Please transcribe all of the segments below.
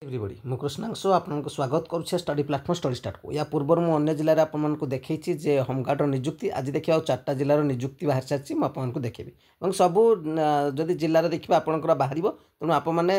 Everybody मु कृष्णांशु आपको स्वागत करुच्छे स्टडी प्लाटफर्म स्टडी स्टार्ट को या पूर्व मुझे अन्य जिले में देखी जे होमगार्डर निजुक्ति आज देखिए आउ 4टा जिलार निजुक्ति बाहर सारी मुझे देखेबी और सबू जदि जिलार देखिए आपंकर बाहर तेणु आपने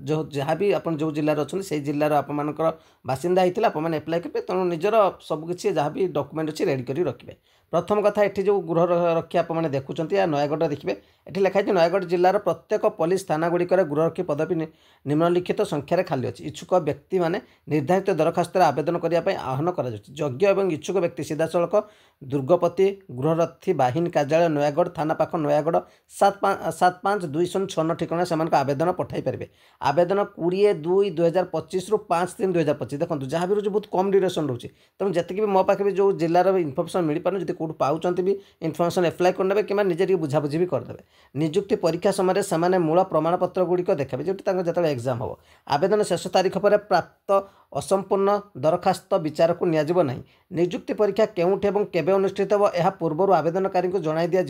जो जहाँ भी आप जो जिलार अच्छा से जिलार आपर बासिंदा होता है आपने एप्लाय करेंगे तेणु निजर सबकि जहाँ भी डॉक्यूमेंट अच्छी रेडी कर रखिए। प्रथम कथा ये जो गृह रक्षी आपने देखुं या नयगढ़ देखिए ये लिखाई नयगढ़ जिलार प्रत्येक पुलिस थानागुड़िक गृहरक्षी पदवी निम्नलिखित संख्यार खाली अच्छी इच्छुक व्यक्ति मैंने निर्धारित दरखास्त आवेदन करने आह्वान कर योग्य और इच्छुक व्यक्ति सीधासख दुर्गपति गृहरक्षी बाहिनी कार्यालय नयगढ़ थाना पाख नयगढ़ 752006 ठिकाना से आवेदन पठाई पारे। आवेदन 20/2/2025 रु 5/3/2025 देखो जहाँ भी रोचे बहुत कम ड्यूरेसन रोचे तेणु जी भी मो पाखे जो जिलार इनफर्मेशन मिल पारे जो कौट पाँच भी इनफर्मेशन एप्लाय करने कि निजे बुझाबुझी भी करदे। निजुक्ति परीक्षा समय से मूल प्रमाणपत्र गुड़िक देखाबे जो जो एग्जाम हम आवेदन शेष तारीख पर प्राप्त असंपूर्ण दरखास्त विचार को नियाजिब नहीं। निजुक्ति परीक्षा केउठी एवं केबे अनुष्ठित हो यह पूर्व आवेदनकारी को जणाई दिया।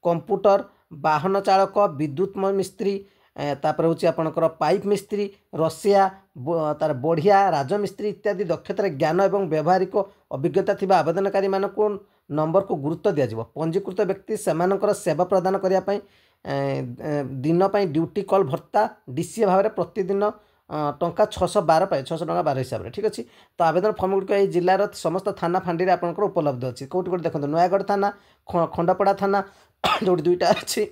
कंप्यूटर वाहन चालक विद्युत मिस्त्री तापर हूँ आपणकर पाइप मिस्त्री रसिया तार बढ़िया राजमिस्त्री इत्यादि दक्षतार ज्ञान और व्यावहारिक अभिज्ञता थिबा आवेदनकारी मानक नंबर को गुरुत्व दिया। पंजीकृत व्यक्ति सेमानकर सेवा प्रदान करने दिन ड्यूटी कॉल भत्ता डीसीए भाव में प्रतिदिन टंका 612 पाए 600 टंका 12 हिसाब से ठीक अच्छे। तो आवेदन फर्म गुड़िक ये जिलार समस्त थाना फांडी आपंकर उपलब्ध अच्छी कौटी कौटी देखो नयगढ़ थाना खंडपड़ा थाना जो दुईटा अच्छी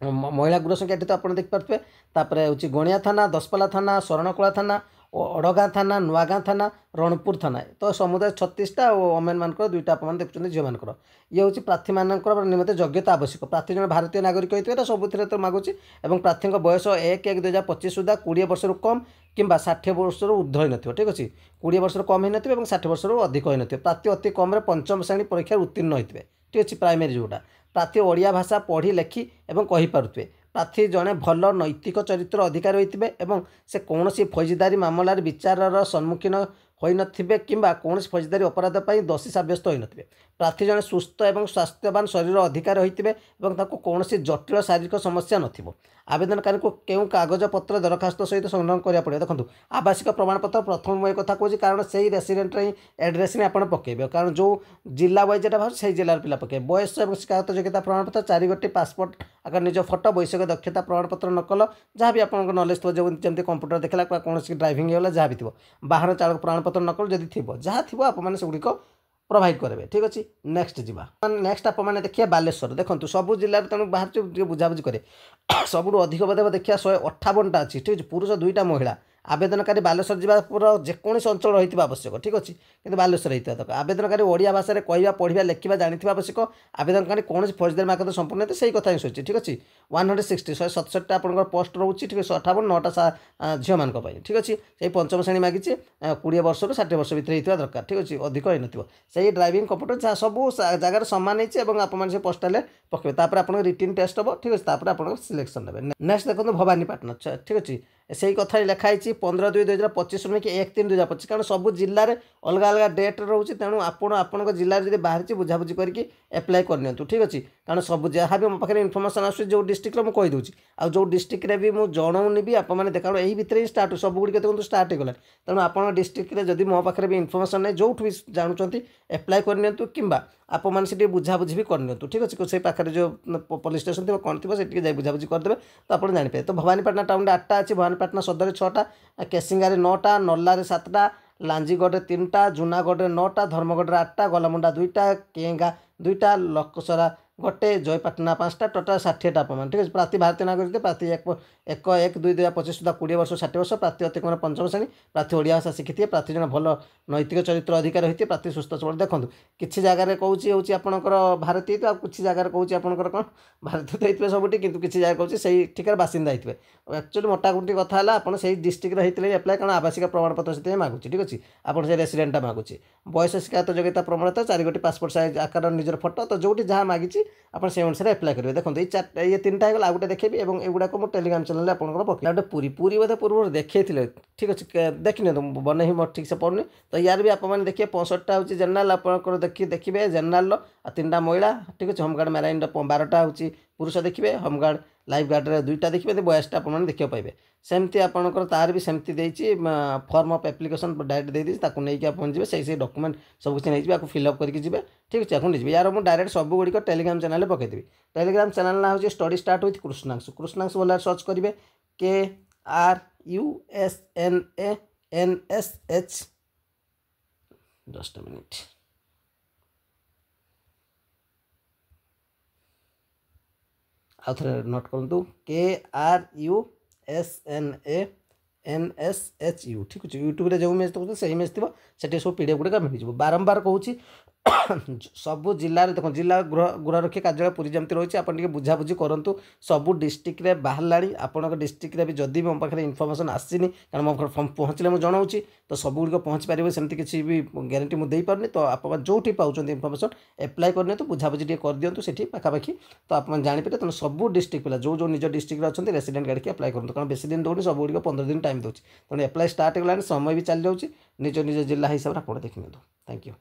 महिला गृह संख्या तो आप देखिपे तापर हूँ गणिया थाना दसपल्ला थाना शरणकला थाना अड़गाँ थाना नुआगाँ थाना रणपुर थाना तो समुदाय 36टा और ओमेन मानक दुईटा आप देखुं झील मानकर ये हूँ प्रार्थी मान निमंते योग्यता आवश्यक। प्रार्थी जन भारतीय नागरिक होता है सबुथ तो मागुची और प्रार्थी बयस 1/1/2025 सुधा 20 वर्ष कम कि 60 वर्ष ऊर्ध हो न ठीक अच्छे 20 वर्ष कम हो 60 वर्ष अधिक हो प्रार्थी अति कम पंचम श्रेणी परीक्षा उत्तीर्ण होते ठीक अच्छे। प्राइमरी जोटा प्रार्थी ओडिया भाषा पढ़ी लेखि एवं कहीपे प्रार्थी जड़े भल नैतिक चरित्र अधिकारी होते से कौन फौजदारी मामलार विचार सम्मुखीन होते कि कौन फौजदारी अपराध पर दोषी सब्यस्त होते। प्रार्थी जड़े सुस्थ और स्वास्थ्यवान शरीर अधिकारी होते कौन जटिल शारीरिक समस्या नथिबो। आवेदनकारी को क्यों कागजपत्र दरखास्त सहित संलग्न करा पड़े देखो आवासिक प्रमाणपत्र प्रथम मुझे कथा कहूँ कारण से रेसीडेट एड्रेस आप पकेबे कारण जो जिला वाइज एटा भाव से जिलार पिला पकेबे। बयस और शिक्षागत योग्यता प्रमाणपत्र 4 गोटी पासपोर्ट आकार निज फोटो वैषयिक दक्षता प्रमाणपत्र नकल जहाँ भी आप नॉलेज थो जमी कंप्यूटर देखला कौन ड्राइविंग होगा जहाँ भी थो बाहर चालक प्रमाणपत्र नकल जदि थी जहाँ थी आपको प्रोवाइड करेंगे ठीक अच्छे। नेक्स्ट जीवा नेक्स्ट आप देखिए बालेश्वर देखो सबू जिले तेणु बाहर बुझाबुझी करे सबुठ अधिक बोधे देखिए 158टा अच्छी ठीक है पुरुष 2टा महिला आवेदनकारी बालेश्वर जावार जेकोसी अंचल रही आवश्यक ठीक अच्छे कि बालेश्वर होता दरकार। आवेदनकारी ओडिया भाषा में कहवा पढ़ा लेखा जानी आवश्यक। आवेदनकारी कौन फौजदारी मार्ग संपूर्ण होते से कथा ही सोची ठीक अच्छे। 160 167टा आप पोस्ट रोचे ठीक है 158 9टा झील मान ठीक अच्छे। से पंचम श्रेणी मागिचे 20 वर्ष रु 60 वर्ष भितर होता दरकार ठीक अच्छे अधिक हो से ड्राइविंग कंप्यूटर जहाँ सब जगार सामान होती पोस्टाल पकड़े तापर आप रिटन टेस्ट हम ठीक अच्छे आप सिलेक्शन ने। नेक्स्ट देखो भवानीपाटना ठीक अच्छे से कथा लिखाई 15/2/2025 में कि 1/3/2025 कारण सब जिले में अलग अलग डेट रोचे तेणु आपण जिले में बाहर बुझाबुझी करके एप्लाय करनी ठीक अच्छे कारण सब जहाँ भी मो पाखे इनफर्मेशन आस जो डिस्ट्रिक्ट मुझे कहीदे आ जो डिस्ट्रिक्ट भी मुझे जनाऊनी भी आपने देखा यही भितर ही स्टार्ट सब गुड़िक देखो स्टार्ट होगा तेणु आप डिस्ट्रिक्ट में जब मो पाखे भी इनफर्मेशन नहीं जो भी जानते एप्लाय करनी कि आप बुझाबुझी भी करनी ठीक अच्छे से पाखे जो पुलिस स्टेशन थी कौन थी से बुझाबुझी करदे तो आप जानीपे। तो भवानीपाटना टाउन 8टा अच्छी भवानीपाटना सदर 6टा केसिंगारे 9टा नल्लारे 7टा लांजीगढ़ 3टा जूनागढ़ 9टा धर्मगढ़ 8टा गलामुंडा 2टा केंगा 2टा लकसरा गोटे जयपाटना 5टा टोटाल 60टा आप ठीक है। प्रार्थी भारतीय नागरिक प्रार्थी 1/1/2/2025 सुधा 20 वर्ष 60 वर्ष प्रार्थी अति कम पंचम श्रेणी प्रार्थी ओडिया भाषा शिखी प्रार्थी जन भल नैतिक चरित्र अधिकारी होते प्रार्थी सुस्थ सबल देखो किसी जगह कहूँ हूँ आपंकर भारतीय तो किसी जगह कहूँ आपंकर कौन भारतीय तो सबुठी कि किसी जगह कहूँ से ठिकार बासिंदा होते एक्चुअली मोटामोटी कथा है आपड़ से डिस्ट्रिक्ट होते एप्लाय कारण आवासिक प्रमाणपत्र से मागुची ठीक अच्छे आप रेसीडेटा मागुची। बयस शिक्षागत योग्यता प्रमाणपत्र 4 गोटी पासपोर्ट साइज आकार निजर फोटो तो जो जहाँ मागिची आप से अनुसार एप्लाय करेंगे। देखो ये 3टा होगा आउ गोटे देखेबी और एगुड़ाक मुझे टेलीग्राम चैनल आपको पकड़ गोटे पूरी बोधे पूर्व देखी ठीक अच्छे देखनी बन ही मोर ठीक से पड़नी तो यार भी आप देखिए 65टा हूँ जेनराल आप देखिए जनरल आ 3टा महिला ठीक अच्छे होमगार्ड मेराइन 12टा हूँ पुरुष देखिए होमगार्ड लाइफ गार्ड 2टा देखिए 42टा आप देखा पाए सेमती आपंकर तार भी सेमती देती फॉर्म ऑफ एप्लिकेशन डायरेक्ट दे ताकू नहीं आप जी से डॉक्यूमेंट सब किसी नहीं आपको फिलअप करके जी ठीक अच्छे आपको नहीं यार मुझे डायरेक्ट सब गुड़िक टेलीग्राम चैनल पकईदेवी टेलीग्राम चैनल ना हूँ स्टडी स्टार्ट विथ कृष्णांशु कृष्णांशु बोला सर्च करेंगे KRUSNANSH जस्ट अ मिनिट आउ थे नोट करूँ KRUSNANSHU ठीक अच्छे यूट्यूब जो इमेज देखते से इमेज थी से सब PDF गुड़िक मिल बारंबार कहूँ सबू जिले देख जिला गृहरक्षी कार्यालय पुरी जमी रही है आपड़ बुझाबुझी करूँ सबू डिस्ट्रिक्ट रे बाहर आपण डिस्ट्रिक्ट रे भी जदि मो पाखे इनफर्मेशन आसनी कारण मो पहुँचले मुझे जनाऊँगी तो सब गुड़िक पहुँच पारे सेमती किसी भी ग्यारंटी मुझे पारनी तो आप जो पाँच इनफर्मेशन एप्लाय करनी तो बुझाबुझी कर दिंतु से पाखापाखि तो आप जापर तेनाली सब डिस्ट्रिक्ट पिला जो निज डिस्ट्रिक्ट अच्छे रेसिडेंट गाड़ी की अप्लाई करूँ कारण बेसी दिन दौनी सब गुड़िक 15 दिन टाइम दूसरी तेनाली एप्लाय स्टार्ट होगा समय भी चली जाऊँगी निज निज जिला हिसाब से आप देखी थैंक यू।